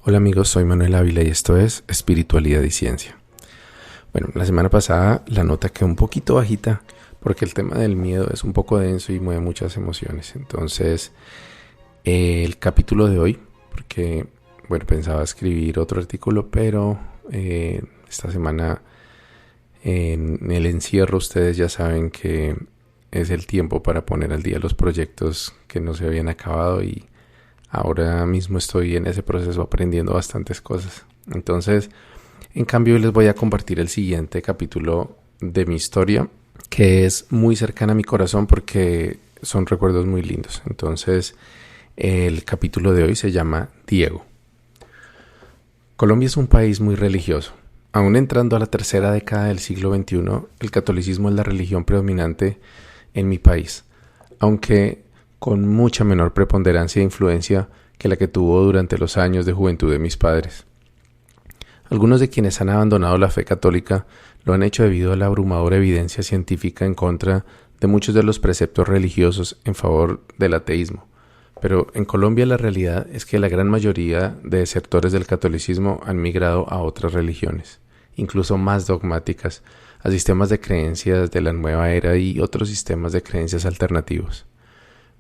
Hola amigos, soy Manuel Ávila y esto es Espiritualidad y Ciencia. Bueno, la semana pasada la nota quedó un poquito bajita porque el tema del miedo es un poco denso y mueve muchas emociones. Entonces, el capítulo de hoy, porque pensaba escribir otro artículo, pero esta semana en el encierro ustedes ya saben que es el tiempo para poner al día los proyectos que no se habían acabado y ahora mismo estoy en ese proceso aprendiendo bastantes cosas. Entonces, en cambio, les voy a compartir el siguiente capítulo de mi historia, que es muy cercana a mi corazón porque son recuerdos muy lindos. Entonces, el capítulo de hoy se llama Diego. Colombia es un país muy religioso. Aún entrando a la tercera década del siglo XXI, el catolicismo es la religión predominante en mi país, aunque con mucha menor preponderancia e influencia que la que tuvo durante los años de juventud de mis padres. Algunos de quienes han abandonado la fe católica lo han hecho debido a la abrumadora evidencia científica en contra de muchos de los preceptos religiosos en favor del ateísmo. Pero en Colombia la realidad es que la gran mayoría de desertores del catolicismo han migrado a otras religiones, incluso más dogmáticas, a sistemas de creencias de la nueva era y otros sistemas de creencias alternativos.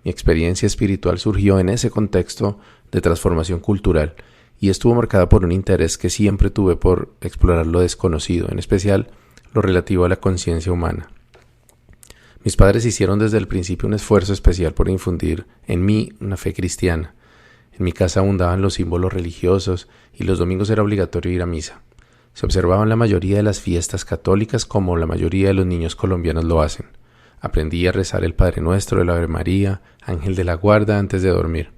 Mi experiencia espiritual surgió en ese contexto de transformación cultural y estuvo marcada por un interés que siempre tuve por explorar lo desconocido, en especial lo relativo a la conciencia humana. Mis padres hicieron desde el principio un esfuerzo especial por infundir en mí una fe cristiana. En mi casa abundaban los símbolos religiosos y los domingos era obligatorio ir a misa. Se observaban la mayoría de las fiestas católicas como la mayoría de los niños colombianos lo hacen. Aprendí a rezar el Padre Nuestro, el Ave María, Ángel de la Guarda antes de dormir.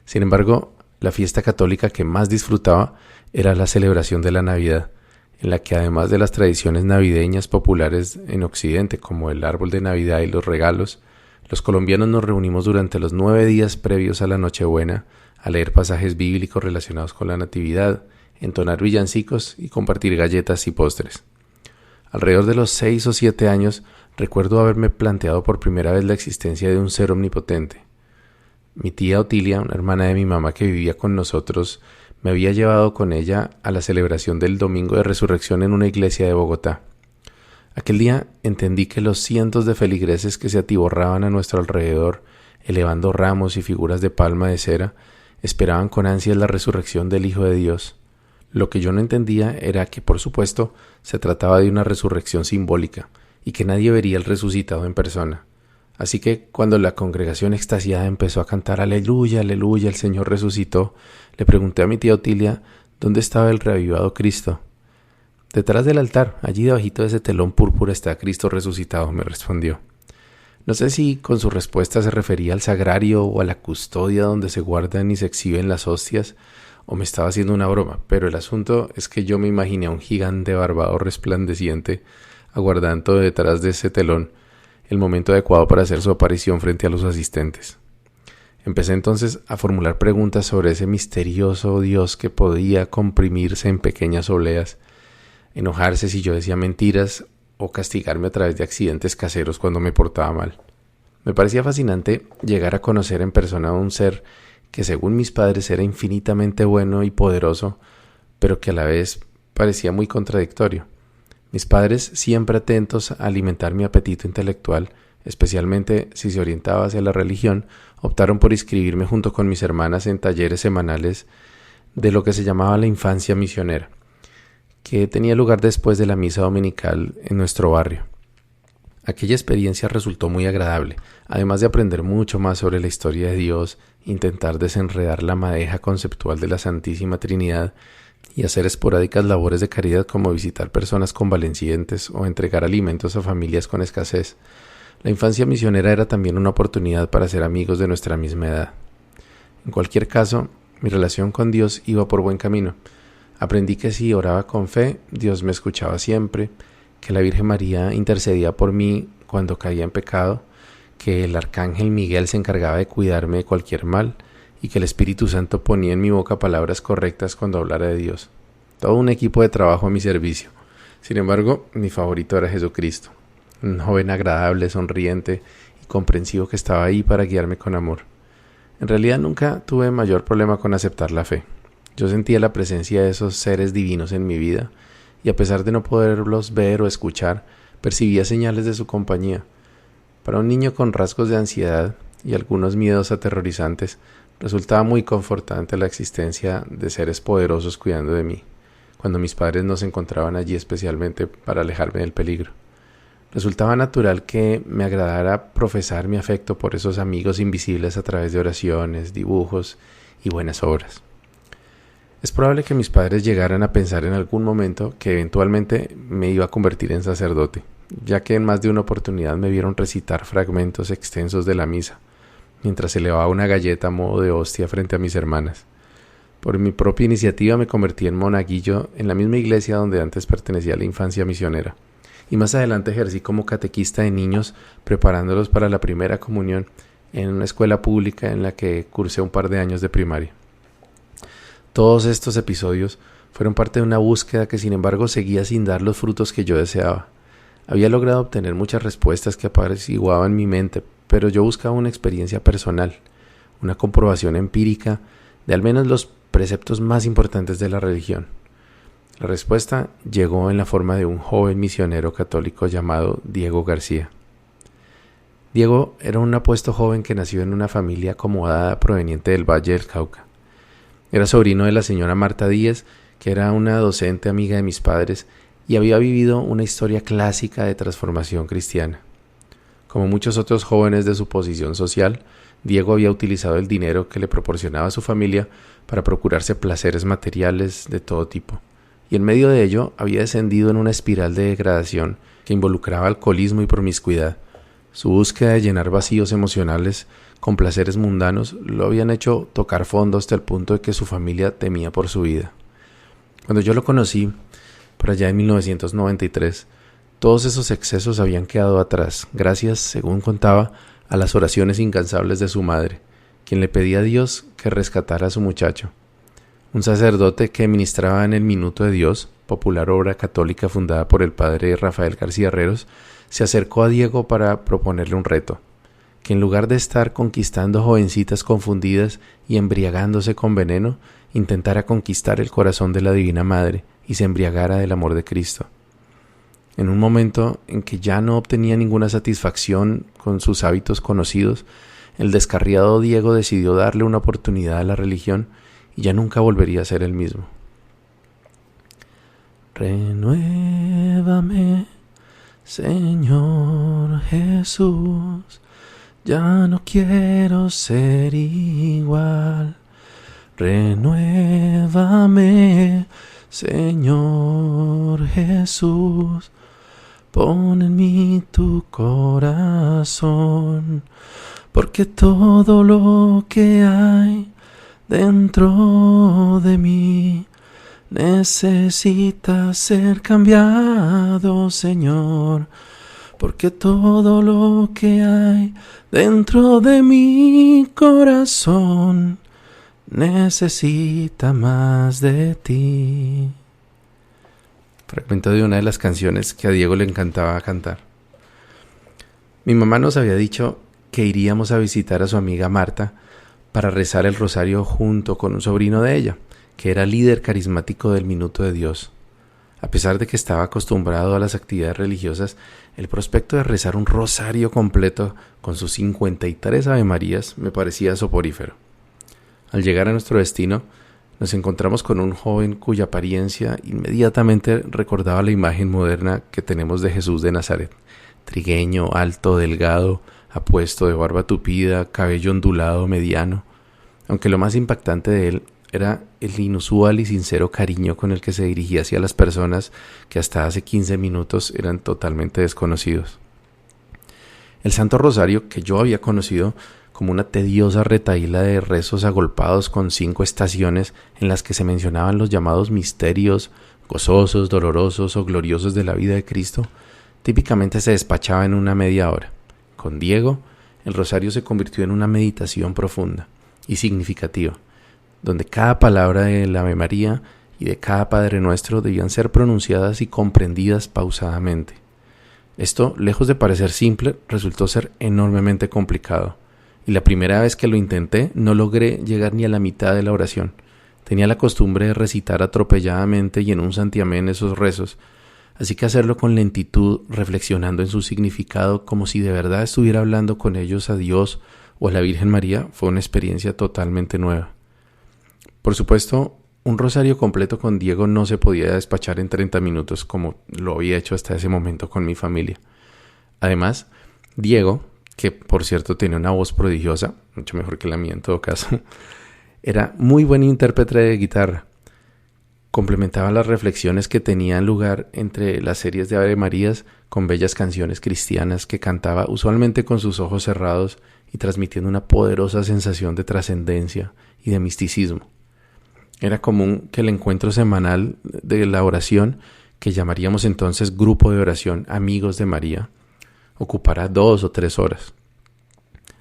Sin embargo, la fiesta católica que más disfrutaba era la celebración de la Navidad, en la que además de las tradiciones navideñas populares en Occidente, como el árbol de Navidad y los regalos, los colombianos nos reunimos durante los 9 días previos a la Nochebuena a leer pasajes bíblicos relacionados con la Natividad, entonar villancicos y compartir galletas y postres. Alrededor de los 6 o 7 años, recuerdo haberme planteado por primera vez la existencia de un ser omnipotente. Mi tía Otilia, una hermana de mi mamá que vivía con nosotros, me había llevado con ella a la celebración del Domingo de Resurrección en una iglesia de Bogotá. Aquel día entendí que los cientos de feligreses que se atiborraban a nuestro alrededor, elevando ramos y figuras de palma de cera, esperaban con ansias la resurrección del Hijo de Dios. Lo que yo no entendía era que, por supuesto, se trataba de una resurrección simbólica y que nadie vería el resucitado en persona. Así que cuando la congregación extasiada empezó a cantar «Aleluya, aleluya, el Señor resucitó», le pregunté a mi tía Otilia dónde estaba el reavivado Cristo. «Detrás del altar, allí debajito de ese telón púrpura está Cristo resucitado», me respondió. No sé si con su respuesta se refería al sagrario o a la custodia donde se guardan y se exhiben las hostias, o me estaba haciendo una broma, pero el asunto es que yo me imaginé a un gigante barbado resplandeciente aguardando detrás de ese telón el momento adecuado para hacer su aparición frente a los asistentes. Empecé entonces a formular preguntas sobre ese misterioso Dios que podía comprimirse en pequeñas obleas, enojarse si yo decía mentiras o castigarme a través de accidentes caseros cuando me portaba mal. Me parecía fascinante llegar a conocer en persona a un ser que según mis padres era infinitamente bueno y poderoso, pero que a la vez parecía muy contradictorio. Mis padres, siempre atentos a alimentar mi apetito intelectual, especialmente si se orientaba hacia la religión, optaron por inscribirme junto con mis hermanas en talleres semanales de lo que se llamaba la infancia misionera, que tenía lugar después de la misa dominical en nuestro barrio. Aquella experiencia resultó muy agradable, además de aprender mucho más sobre la historia de Dios, intentar desenredar la madeja conceptual de la Santísima Trinidad y hacer esporádicas labores de caridad como visitar personas convalecientes o entregar alimentos a familias con escasez. La infancia misionera era también una oportunidad para ser amigos de nuestra misma edad. En cualquier caso, mi relación con Dios iba por buen camino. Aprendí que si oraba con fe, Dios me escuchaba siempre, que la Virgen María intercedía por mí cuando caía en pecado, que el Arcángel Miguel se encargaba de cuidarme de cualquier mal y que el Espíritu Santo ponía en mi boca palabras correctas cuando hablara de Dios. Todo un equipo de trabajo a mi servicio. Sin embargo, mi favorito era Jesucristo, un joven agradable, sonriente y comprensivo que estaba ahí para guiarme con amor. En realidad nunca tuve mayor problema con aceptar la fe. Yo sentía la presencia de esos seres divinos en mi vida y a pesar de no poderlos ver o escuchar, percibía señales de su compañía. Para un niño con rasgos de ansiedad y algunos miedos aterrorizantes, resultaba muy confortante la existencia de seres poderosos cuidando de mí, cuando mis padres no se encontraban allí especialmente para alejarme del peligro. Resultaba natural que me agradara profesar mi afecto por esos amigos invisibles a través de oraciones, dibujos y buenas obras. Es probable que mis padres llegaran a pensar en algún momento que eventualmente me iba a convertir en sacerdote, ya que en más de una oportunidad me vieron recitar fragmentos extensos de la misa, mientras elevaba una galleta a modo de hostia frente a mis hermanas. Por mi propia iniciativa me convertí en monaguillo en la misma iglesia donde antes pertenecía a la infancia misionera, y más adelante ejercí como catequista de niños preparándolos para la primera comunión en una escuela pública en la que cursé un par de años de primaria. Todos estos episodios fueron parte de una búsqueda que sin embargo seguía sin dar los frutos que yo deseaba. Había logrado obtener muchas respuestas que apaciguaban mi mente, pero yo buscaba una experiencia personal, una comprobación empírica de al menos los preceptos más importantes de la religión. La respuesta llegó en la forma de un joven misionero católico llamado Diego García. Diego era un apuesto joven que nació en una familia acomodada proveniente del Valle del Cauca. Era sobrino de la señora Marta Díez, que era una docente amiga de mis padres y había vivido una historia clásica de transformación cristiana. Como muchos otros jóvenes de su posición social, Diego había utilizado el dinero que le proporcionaba su familia para procurarse placeres materiales de todo tipo, y en medio de ello había descendido en una espiral de degradación que involucraba alcoholismo y promiscuidad. Su búsqueda de llenar vacíos emocionales con placeres mundanos lo habían hecho tocar fondo hasta el punto de que su familia temía por su vida. Cuando yo lo conocí, por allá en 1993, todos esos excesos habían quedado atrás, gracias, según contaba, a las oraciones incansables de su madre, quien le pedía a Dios que rescatara a su muchacho. Un sacerdote que ministraba en el Minuto de Dios, popular obra católica fundada por el padre Rafael García Herreros, se acercó a Diego para proponerle un reto, que en lugar de estar conquistando jovencitas confundidas y embriagándose con veneno, intentara conquistar el corazón de la Divina Madre y se embriagara del amor de Cristo. En un momento en que ya no obtenía ninguna satisfacción con sus hábitos conocidos, el descarriado Diego decidió darle una oportunidad a la religión y ya nunca volvería a ser el mismo. Renuévame, Señor Jesús, ya no quiero ser igual. Renuévame, Señor Jesús, pon en mí tu corazón, porque todo lo que hay dentro de mí necesita ser cambiado, Señor, porque todo lo que hay dentro de mi corazón necesita más de ti. Fragmento de una de las canciones que a Diego le encantaba cantar. Mi mamá nos había dicho que iríamos a visitar a su amiga Marta para rezar el rosario junto con un sobrino de ella, que era líder carismático del Minuto de Dios. A pesar de que estaba acostumbrado a las actividades religiosas, el prospecto de rezar un rosario completo con sus 53 avemarías me parecía soporífero. Al llegar a nuestro destino, nos encontramos con un joven cuya apariencia inmediatamente recordaba la imagen moderna que tenemos de Jesús de Nazaret. Trigueño, alto, delgado, apuesto, de barba tupida, cabello ondulado, mediano. Aunque lo más impactante de él era el inusual y sincero cariño con el que se dirigía hacia las personas que hasta hace 15 minutos eran totalmente desconocidos. El Santo Rosario, que yo había conocido como una tediosa retahíla de rezos agolpados con 5 estaciones en las que se mencionaban los llamados misterios gozosos, dolorosos o gloriosos de la vida de Cristo, típicamente se despachaba en una media hora. Con Diego, el rosario se convirtió en una meditación profunda y significativa, donde cada palabra de la Ave María y de cada Padre Nuestro debían ser pronunciadas y comprendidas pausadamente. Esto, lejos de parecer simple, resultó ser enormemente complicado, y la primera vez que lo intenté no logré llegar ni a la mitad de la oración. Tenía la costumbre de recitar atropelladamente y en un santiamén esos rezos, así que hacerlo con lentitud, reflexionando en su significado como si de verdad estuviera hablando con ellos a Dios o a la Virgen María, fue una experiencia totalmente nueva. Por supuesto, un rosario completo con Diego no se podía despachar en 30 minutos como lo había hecho hasta ese momento con mi familia. Además, Diego, que por cierto tenía una voz prodigiosa, mucho mejor que la mía en todo caso, era muy buen intérprete de guitarra. Complementaba las reflexiones que tenían lugar entre las series de Ave Marías con bellas canciones cristianas que cantaba usualmente con sus ojos cerrados y transmitiendo una poderosa sensación de trascendencia y de misticismo. Era común que el encuentro semanal de la oración, que llamaríamos entonces grupo de oración Amigos de María, ocupara 2 o 3 horas.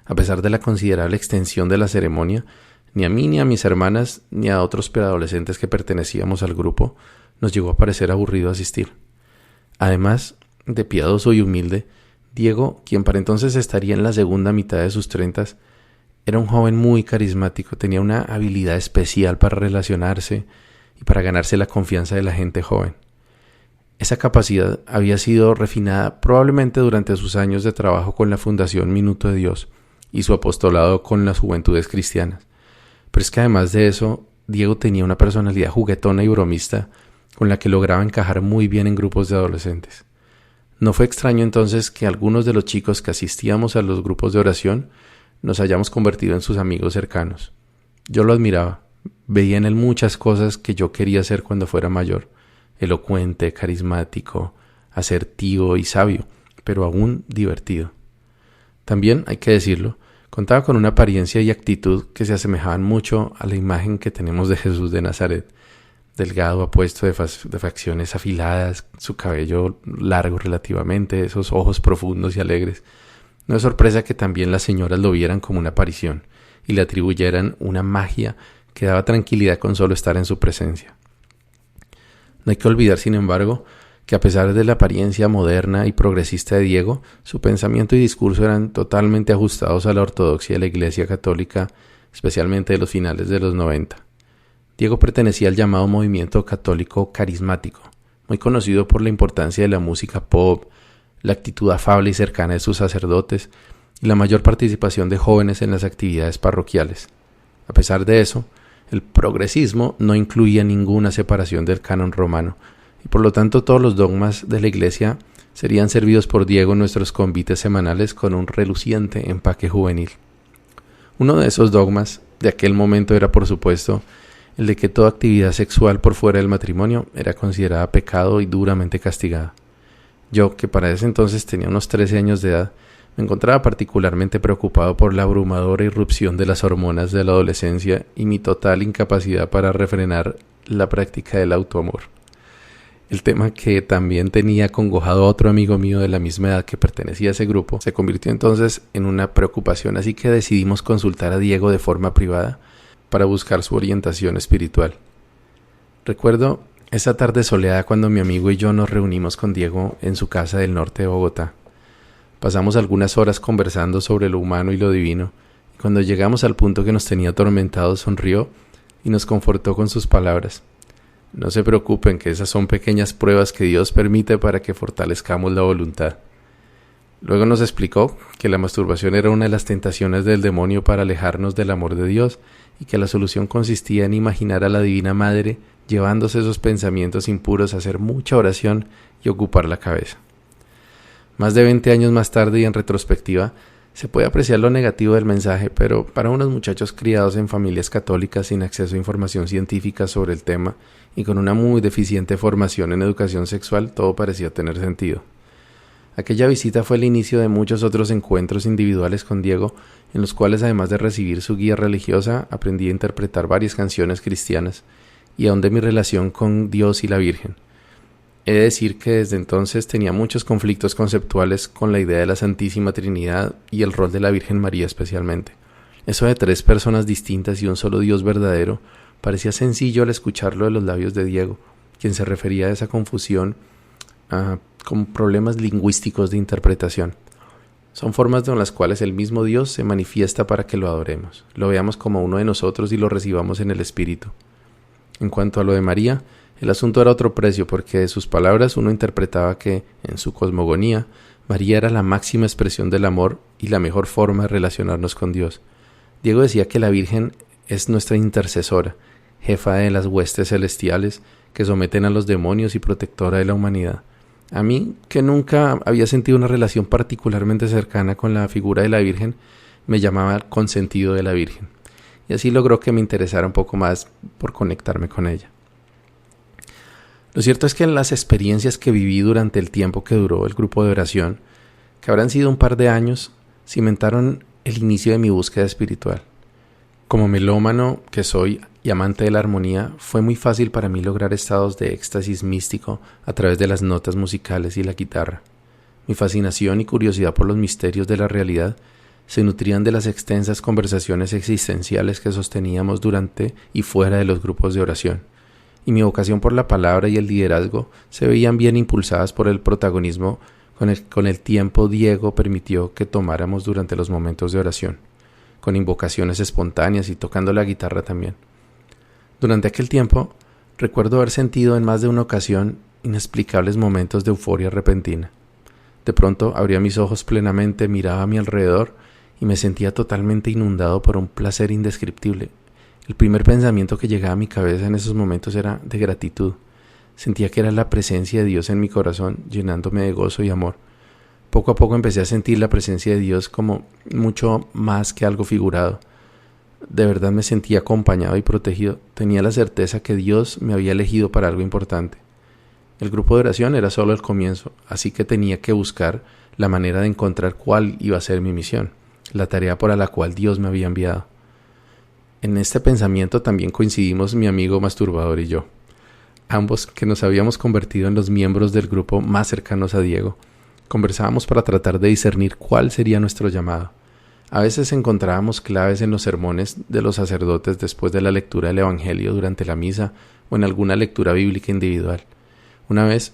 A pesar de la considerable extensión de la ceremonia, ni a mí ni a mis hermanas ni a otros preadolescentes que pertenecíamos al grupo nos llegó a parecer aburrido asistir. Además de piadoso y humilde, Diego, quien para entonces estaría en la segunda mitad de sus 30, era un joven muy carismático, tenía una habilidad especial para relacionarse y para ganarse la confianza de la gente joven. Esa capacidad había sido refinada probablemente durante sus años de trabajo con la Fundación Minuto de Dios y su apostolado con las juventudes cristianas. Pero es que además de eso, Diego tenía una personalidad juguetona y bromista con la que lograba encajar muy bien en grupos de adolescentes. No fue extraño entonces que algunos de los chicos que asistíamos a los grupos de oración nos hayamos convertido en sus amigos cercanos. Yo lo admiraba, veía en él muchas cosas que yo quería ser cuando fuera mayor, elocuente, carismático, asertivo y sabio, pero aún divertido. También, hay que decirlo, contaba con una apariencia y actitud que se asemejaban mucho a la imagen que tenemos de Jesús de Nazaret, delgado, apuesto, de facciones afiladas, su cabello largo relativamente, esos ojos profundos y alegres. No es sorpresa que también las señoras lo vieran como una aparición y le atribuyeran una magia que daba tranquilidad con solo estar en su presencia. No hay que olvidar, sin embargo, que a pesar de la apariencia moderna y progresista de Diego, su pensamiento y discurso eran totalmente ajustados a la ortodoxia de la Iglesia Católica, especialmente de los finales de los 90. Diego pertenecía al llamado movimiento católico carismático, muy conocido por la importancia de la música pop, la actitud afable y cercana de sus sacerdotes y la mayor participación de jóvenes en las actividades parroquiales. A pesar de eso, el progresismo no incluía ninguna separación del canon romano y por lo tanto todos los dogmas de la Iglesia serían servidos por Diego en nuestros convites semanales con un reluciente empaque juvenil. Uno de esos dogmas de aquel momento era, por supuesto, el de que toda actividad sexual por fuera del matrimonio era considerada pecado y duramente castigada. Yo, que para ese entonces tenía unos 13 años de edad, me encontraba particularmente preocupado por la abrumadora irrupción de las hormonas de la adolescencia y mi total incapacidad para refrenar la práctica del autoamor. El tema, que también tenía acongojado a otro amigo mío de la misma edad que pertenecía a ese grupo, se convirtió entonces en una preocupación, así que decidimos consultar a Diego de forma privada para buscar su orientación espiritual. Recuerdo esa tarde soleada cuando mi amigo y yo nos reunimos con Diego en su casa del norte de Bogotá. Pasamos algunas horas conversando sobre lo humano y lo divino, y cuando llegamos al punto que nos tenía atormentados sonrió y nos confortó con sus palabras. No se preocupen, que esas son pequeñas pruebas que Dios permite para que fortalezcamos la voluntad. Luego nos explicó que la masturbación era una de las tentaciones del demonio para alejarnos del amor de Dios y que la solución consistía en imaginar a la Divina Madre llevándose esos pensamientos impuros a hacer mucha oración y ocupar la cabeza. Más de 20 años más tarde y en retrospectiva, se puede apreciar lo negativo del mensaje, pero para unos muchachos criados en familias católicas sin acceso a información científica sobre el tema y con una muy deficiente formación en educación sexual, todo parecía tener sentido. Aquella visita fue el inicio de muchos otros encuentros individuales con Diego, en los cuales, además de recibir su guía religiosa, aprendí a interpretar varias canciones cristianas y ahondé mi relación con Dios y la Virgen. He de decir que desde entonces tenía muchos conflictos conceptuales con la idea de la Santísima Trinidad y el rol de la Virgen María especialmente. Eso de 3 personas distintas y un solo Dios verdadero parecía sencillo al escucharlo de los labios de Diego, quien se refería a esa confusión con problemas lingüísticos de interpretación. Son formas con las cuales el mismo Dios se manifiesta para que lo adoremos, lo veamos como uno de nosotros y lo recibamos en el Espíritu. En cuanto a lo de María, el asunto era otro precio, porque de sus palabras uno interpretaba que, en su cosmogonía, María era la máxima expresión del amor y la mejor forma de relacionarnos con Dios. Diego decía que la Virgen es nuestra intercesora, jefa de las huestes celestiales que someten a los demonios y protectora de la humanidad. A mí, que nunca había sentido una relación particularmente cercana con la figura de la Virgen, me llamaba consentido de la Virgen. Y así logró que me interesara un poco más por conectarme con ella. Lo cierto es que las experiencias que viví durante el tiempo que duró el grupo de oración, que habrán sido un par de años, cimentaron el inicio de mi búsqueda espiritual. Como melómano que soy y amante de la armonía, fue muy fácil para mí lograr estados de éxtasis místico a través de las notas musicales y la guitarra. Mi fascinación y curiosidad por los misterios de la realidad se nutrían de las extensas conversaciones existenciales que sosteníamos durante y fuera de los grupos de oración, y mi vocación por la palabra y el liderazgo se veían bien impulsadas por el protagonismo con el tiempo Diego permitió que tomáramos durante los momentos de oración, con invocaciones espontáneas y tocando la guitarra también. Durante aquel tiempo, recuerdo haber sentido en más de una ocasión inexplicables momentos de euforia repentina. De pronto abría mis ojos plenamente, miraba a mi alrededor y me sentía totalmente inundado por un placer indescriptible. El primer pensamiento que llegaba a mi cabeza en esos momentos era de gratitud. Sentía que era la presencia de Dios en mi corazón, llenándome de gozo y amor. Poco a poco empecé a sentir la presencia de Dios como mucho más que algo figurado. De verdad me sentía acompañado y protegido. Tenía la certeza que Dios me había elegido para algo importante. El grupo de oración era solo el comienzo, así que tenía que buscar la manera de encontrar cuál iba a ser mi misión, la tarea para la cual Dios me había enviado. En este pensamiento también coincidimos mi amigo masturbador y yo, ambos que nos habíamos convertido en los miembros del grupo más cercanos a Diego. Conversábamos para tratar de discernir cuál sería nuestro llamado. A veces encontrábamos claves en los sermones de los sacerdotes después de la lectura del Evangelio durante la misa o en alguna lectura bíblica individual. Una vez,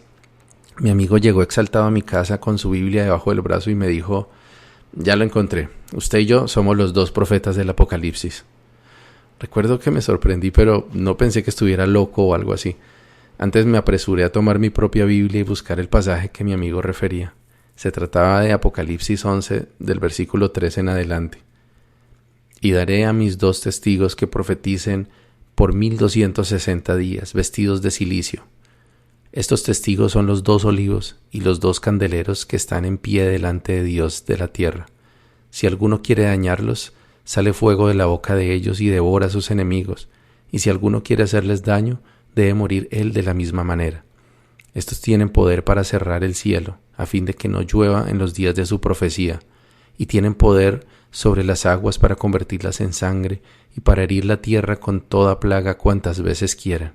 mi amigo llegó exaltado a mi casa con su Biblia debajo del brazo y me dijo: «Ya lo encontré, usted y yo somos los dos profetas del Apocalipsis». Recuerdo que me sorprendí, pero no pensé que estuviera loco o algo así. Antes me apresuré a tomar mi propia Biblia y buscar el pasaje que mi amigo refería. Se trataba de Apocalipsis 11, del versículo 3 en adelante. «Y daré a mis dos testigos que profeticen por 1260 días, vestidos de cilicio. Estos testigos son los dos olivos y los dos candeleros que están en pie delante de Dios de la tierra. Si alguno quiere dañarlos, sale fuego de la boca de ellos y devora a sus enemigos, y si alguno quiere hacerles daño, debe morir él de la misma manera. Estos tienen poder para cerrar el cielo, a fin de que no llueva en los días de su profecía, y tienen poder sobre las aguas para convertirlas en sangre y para herir la tierra con toda plaga cuantas veces quieran».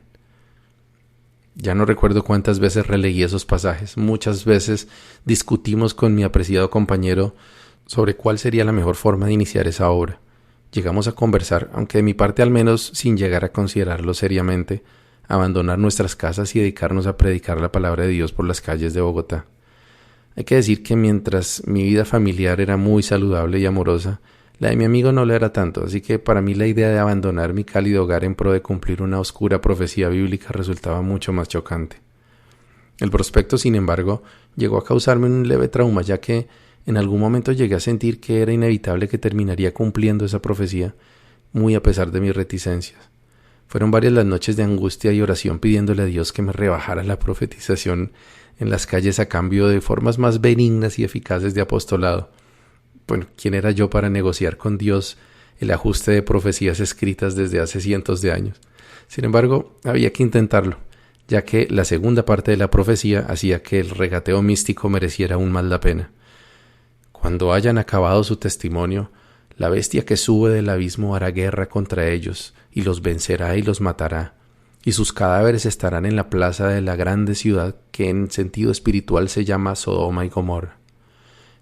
Ya no recuerdo cuántas veces releí esos pasajes. Muchas veces discutimos con mi apreciado compañero sobre cuál sería la mejor forma de iniciar esa obra. Llegamos a conversar, aunque de mi parte al menos sin llegar a considerarlo seriamente, abandonar nuestras casas y dedicarnos a predicar la palabra de Dios por las calles de Bogotá. Hay que decir que mientras mi vida familiar era muy saludable y amorosa, la de mi amigo no lo era tanto, así que para mí la idea de abandonar mi cálido hogar en pro de cumplir una oscura profecía bíblica resultaba mucho más chocante. El prospecto, sin embargo, llegó a causarme un leve trauma, ya que en algún momento llegué a sentir que era inevitable que terminaría cumpliendo esa profecía, muy a pesar de mis reticencias. Fueron varias las noches de angustia y oración pidiéndole a Dios que me rebajara la profetización en las calles a cambio de formas más benignas y eficaces de apostolado. Bueno, ¿quién era yo para negociar con Dios el ajuste de profecías escritas desde hace cientos de años? Sin embargo, había que intentarlo, ya que la segunda parte de la profecía hacía que el regateo místico mereciera aún más la pena. Cuando hayan acabado su testimonio, la bestia que sube del abismo hará guerra contra ellos, y los vencerá y los matará, y sus cadáveres estarán en la plaza de la grande ciudad que en sentido espiritual se llama Sodoma y Gomorra,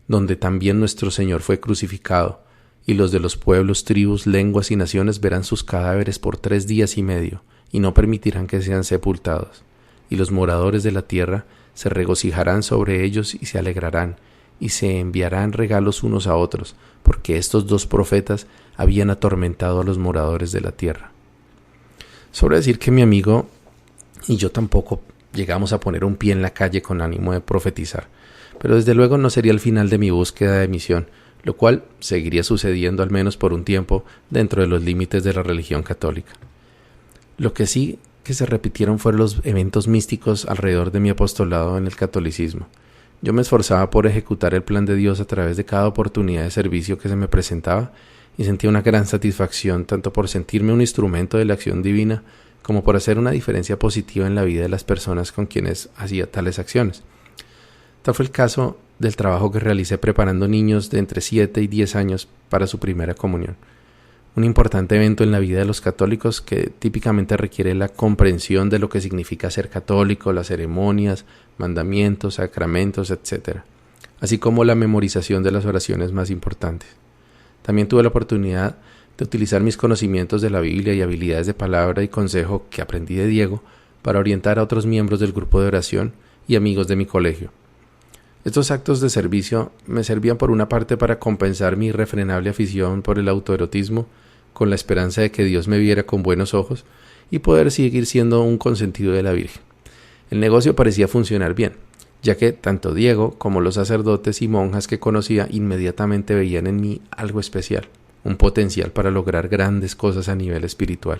donde también nuestro Señor fue crucificado, y los de los pueblos, tribus, lenguas y naciones verán sus cadáveres por 3 días y medio, y no permitirán que sean sepultados. Y los moradores de la tierra se regocijarán sobre ellos y se alegrarán, y se enviarán regalos unos a otros, porque estos 2 profetas habían atormentado a los moradores de la tierra. Sobre decir que mi amigo y yo tampoco llegamos a poner un pie en la calle con ánimo de profetizar, pero desde luego no sería el final de mi búsqueda de misión, lo cual seguiría sucediendo al menos por un tiempo dentro de los límites de la religión católica. Lo que sí que se repitieron fueron los eventos místicos alrededor de mi apostolado en el catolicismo. Yo me esforzaba por ejecutar el plan de Dios a través de cada oportunidad de servicio que se me presentaba y sentía una gran satisfacción tanto por sentirme un instrumento de la acción divina como por hacer una diferencia positiva en la vida de las personas con quienes hacía tales acciones. Tal fue el caso del trabajo que realicé preparando niños de entre 7 y 10 años para su primera comunión. Un importante evento en la vida de los católicos que típicamente requiere la comprensión de lo que significa ser católico, las ceremonias, mandamientos, sacramentos, etc., así como la memorización de las oraciones más importantes. También tuve la oportunidad de utilizar mis conocimientos de la Biblia y habilidades de palabra y consejo que aprendí de Diego para orientar a otros miembros del grupo de oración y amigos de mi colegio. Estos actos de servicio me servían por una parte para compensar mi irrefrenable afición por el autoerotismo, con la esperanza de que Dios me viera con buenos ojos y poder seguir siendo un consentido de la Virgen. El negocio parecía funcionar bien, ya que tanto Diego como los sacerdotes y monjas que conocía inmediatamente veían en mí algo especial, un potencial para lograr grandes cosas a nivel espiritual.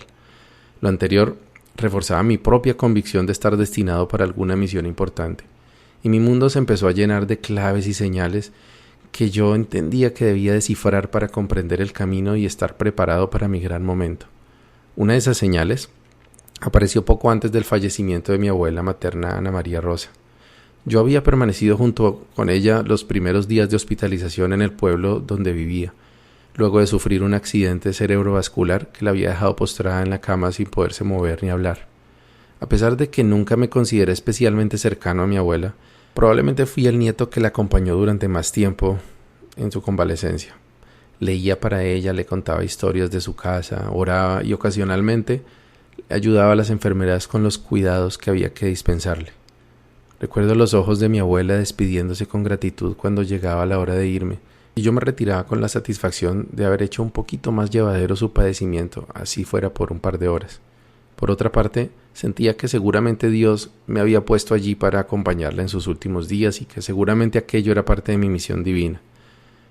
Lo anterior reforzaba mi propia convicción de estar destinado para alguna misión importante, y mi mundo se empezó a llenar de claves y señales que yo entendía que debía descifrar para comprender el camino y estar preparado para mi gran momento. Una de esas señales apareció poco antes del fallecimiento de mi abuela materna Ana María Rosa. Yo había permanecido junto con ella los primeros días de hospitalización en el pueblo donde vivía, luego de sufrir un accidente cerebrovascular que la había dejado postrada en la cama sin poderse mover ni hablar. A pesar de que nunca me consideré especialmente cercano a mi abuela, probablemente fui el nieto que la acompañó durante más tiempo en su convalecencia. Leía para ella, le contaba historias de su casa, oraba y ocasionalmente ayudaba a las enfermeras con los cuidados que había que dispensarle. Recuerdo los ojos de mi abuela despidiéndose con gratitud cuando llegaba la hora de irme, y yo me retiraba con la satisfacción de haber hecho un poquito más llevadero su padecimiento, así fuera por un par de horas. Por otra parte, sentía que seguramente Dios me había puesto allí para acompañarla en sus últimos días y que seguramente aquello era parte de mi misión divina.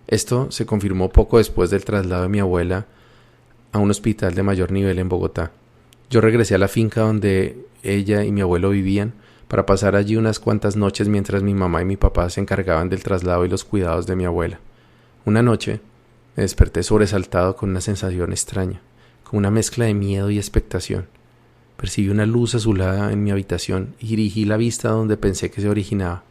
Esto se confirmó poco después del traslado de mi abuela a un hospital de mayor nivel en Bogotá. Yo regresé a la finca donde ella y mi abuelo vivían para pasar allí unas cuantas noches mientras mi mamá y mi papá se encargaban del traslado y los cuidados de mi abuela. Una noche me desperté sobresaltado con una sensación extraña, con una mezcla de miedo y expectación. Percibí una luz azulada en mi habitación y dirigí la vista donde pensé que se originaba.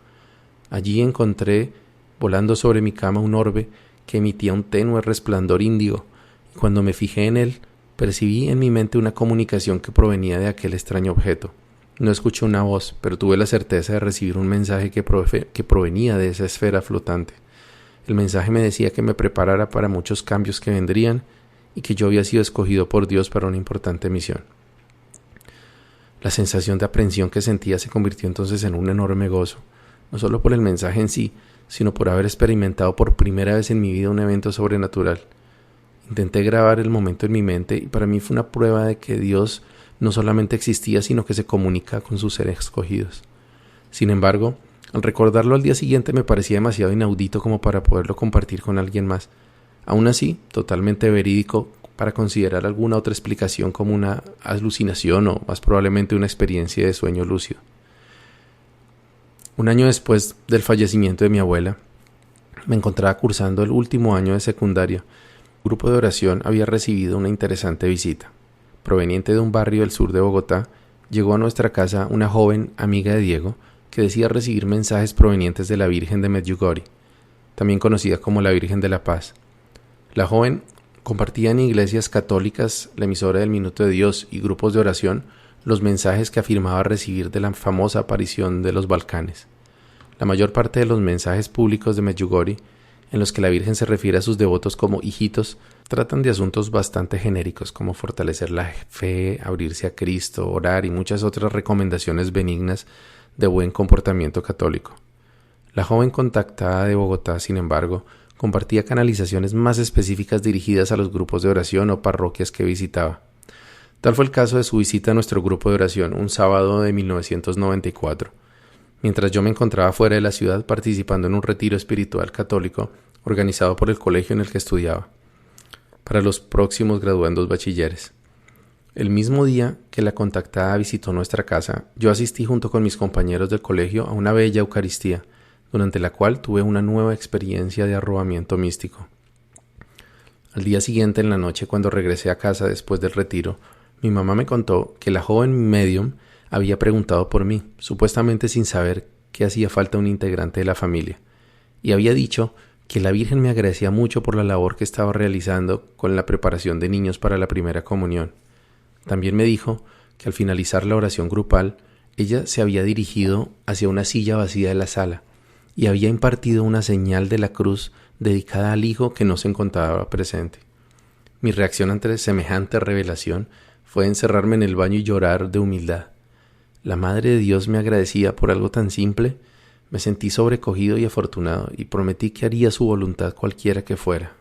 Allí encontré, volando sobre mi cama, un orbe que emitía un tenue resplandor índigo, y cuando me fijé en él, percibí en mi mente una comunicación que provenía de aquel extraño objeto. No escuché una voz, pero tuve la certeza de recibir un mensaje que provenía de esa esfera flotante. El mensaje me decía que me preparara para muchos cambios que vendrían y que yo había sido escogido por Dios para una importante misión. La sensación de aprensión que sentía se convirtió entonces en un enorme gozo, no solo por el mensaje en sí, sino por haber experimentado por primera vez en mi vida un evento sobrenatural. Intenté grabar el momento en mi mente y para mí fue una prueba de que Dios no solamente existía, sino que se comunica con sus seres escogidos. Sin embargo, al recordarlo al día siguiente me parecía demasiado inaudito como para poderlo compartir con alguien más. Aún así, totalmente verídico para considerar alguna otra explicación como una alucinación o más probablemente una experiencia de sueño lúcido. Un año después del fallecimiento de mi abuela, me encontraba cursando el último año de secundaria. El grupo de oración había recibido una interesante visita. Proveniente de un barrio del sur de Bogotá, llegó a nuestra casa una joven amiga de Diego que decía recibir mensajes provenientes de la Virgen de Medjugorje, también conocida como la Virgen de la Paz. La joven compartía en iglesias católicas, la emisora del Minuto de Dios y grupos de oración los mensajes que afirmaba recibir de la famosa aparición de los Balcanes. La mayor parte de los mensajes públicos de Medjugorje, en los que la Virgen se refiere a sus devotos como hijitos, tratan de asuntos bastante genéricos como fortalecer la fe, abrirse a Cristo, orar y muchas otras recomendaciones benignas de buen comportamiento católico. La joven contactada de Bogotá, sin embargo, compartía canalizaciones más específicas dirigidas a los grupos de oración o parroquias que visitaba. Tal fue el caso de su visita a nuestro grupo de oración un sábado de 1994. Mientras yo me encontraba fuera de la ciudad participando en un retiro espiritual católico organizado por el colegio en el que estudiaba, para los próximos graduandos bachilleres. El mismo día que la contactada visitó nuestra casa, yo asistí junto con mis compañeros del colegio a una bella Eucaristía, durante la cual tuve una nueva experiencia de arrobamiento místico. Al día siguiente, en la noche, cuando regresé a casa después del retiro, mi mamá me contó que la joven medium había preguntado por mí, supuestamente sin saber que hacía falta un integrante de la familia, y había dicho que la Virgen me agradecía mucho por la labor que estaba realizando con la preparación de niños para la primera comunión. También me dijo que al finalizar la oración grupal, ella se había dirigido hacia una silla vacía de la sala y había impartido una señal de la cruz dedicada al hijo que no se encontraba presente. Mi reacción ante semejante revelación fue encerrarme en el baño y llorar de humildad. La Madre de Dios me agradecía por algo tan simple. Me sentí sobrecogido y afortunado y prometí que haría su voluntad cualquiera que fuera.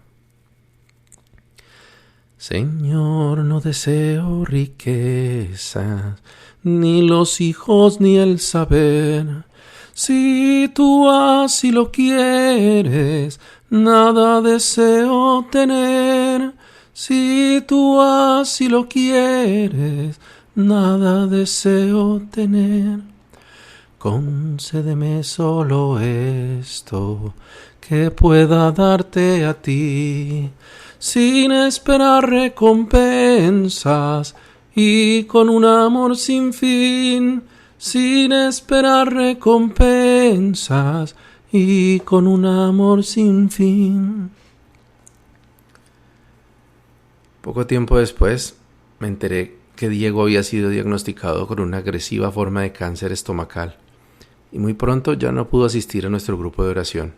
Señor, no deseo riquezas, ni los hijos ni el saber. Si tú así lo quieres, nada deseo tener. Si tú así lo quieres, nada deseo tener. Concédeme solo esto, que pueda darte a ti, sin esperar recompensas y con un amor sin fin, sin esperar recompensas y con un amor sin fin. Poco tiempo después me enteré que Diego había sido diagnosticado con una agresiva forma de cáncer estomacal y muy pronto ya no pudo asistir a nuestro grupo de oración.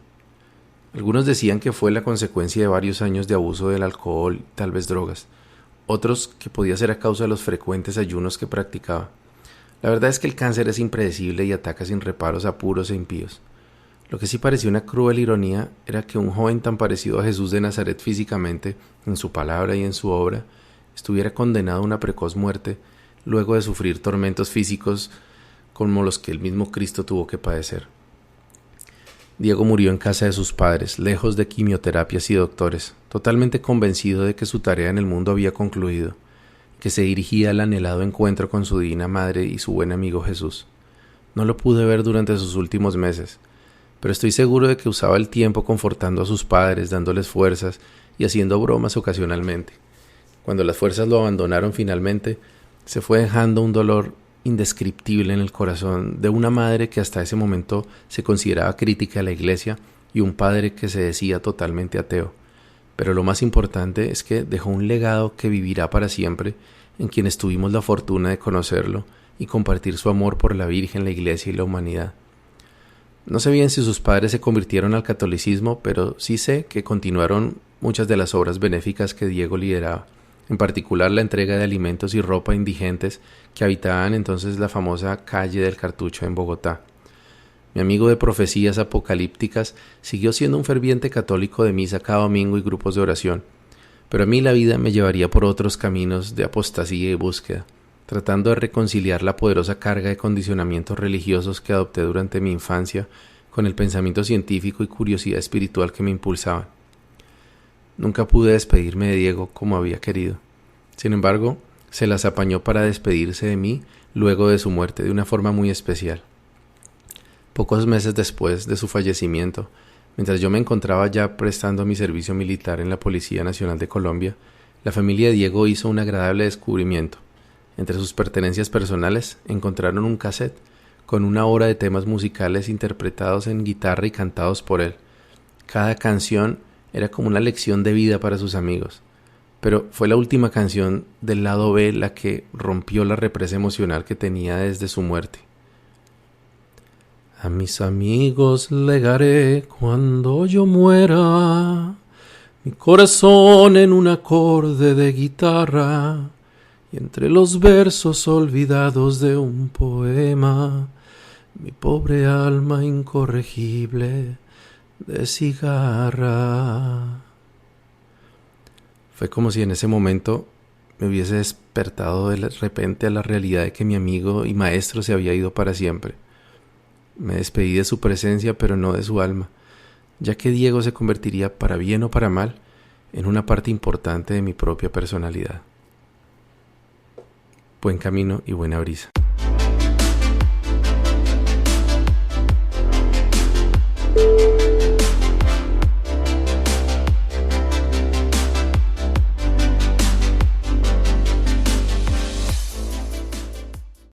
Algunos decían que fue la consecuencia de varios años de abuso del alcohol y tal vez drogas, otros que podía ser a causa de los frecuentes ayunos que practicaba. La verdad es que el cáncer es impredecible y ataca sin reparos a puros e impíos. Lo que sí parecía una cruel ironía era que un joven tan parecido a Jesús de Nazaret físicamente, en su palabra y en su obra, estuviera condenado a una precoz muerte luego de sufrir tormentos físicos como los que el mismo Cristo tuvo que padecer. Diego murió en casa de sus padres, lejos de quimioterapias y doctores, totalmente convencido de que su tarea en el mundo había concluido, que se dirigía al anhelado encuentro con su divina madre y su buen amigo Jesús. No lo pude ver durante sus últimos meses, pero estoy seguro de que usaba el tiempo confortando a sus padres, dándoles fuerzas y haciendo bromas ocasionalmente. Cuando las fuerzas lo abandonaron finalmente, se fue dejando un dolor indescriptible en el corazón de una madre que hasta ese momento se consideraba crítica a la iglesia y un padre que se decía totalmente ateo. Pero lo más importante es que dejó un legado que vivirá para siempre en quienes tuvimos la fortuna de conocerlo y compartir su amor por la Virgen, la iglesia y la humanidad. No sé bien si sus padres se convirtieron al catolicismo, pero sí sé que continuaron muchas de las obras benéficas que Diego lideraba, en particular la entrega de alimentos y ropa a indigentes que habitaban entonces la famosa calle del Cartucho en Bogotá. Mi amigo de profecías apocalípticas siguió siendo un ferviente católico de misa cada domingo y grupos de oración, pero a mí la vida me llevaría por otros caminos de apostasía y búsqueda, tratando de reconciliar la poderosa carga de condicionamientos religiosos que adopté durante mi infancia con el pensamiento científico y curiosidad espiritual que me impulsaban. Nunca pude despedirme de Diego como había querido. Sin embargo, se las apañó para despedirse de mí luego de su muerte de una forma muy especial. Pocos meses después de su fallecimiento, mientras yo me encontraba ya prestando mi servicio militar en la Policía Nacional de Colombia, la familia de Diego hizo un agradable descubrimiento. Entre sus pertenencias personales encontraron un cassette con una hora de temas musicales interpretados en guitarra y cantados por él. Cada canción era como una lección de vida para sus amigos, pero fue la última canción del lado B la que rompió la represa emocional que tenía desde su muerte. A mis amigos legaré cuando yo muera mi corazón en un acorde de guitarra y entre los versos olvidados de un poema mi pobre alma incorregible de cigarra. Fue como si en ese momento me hubiese despertado de repente a la realidad de que mi amigo y maestro se había ido para siempre. Me despedí de su presencia, pero no de su alma, ya que Diego se convertiría, para bien o para mal, en una parte importante de mi propia personalidad. Buen camino y buena brisa.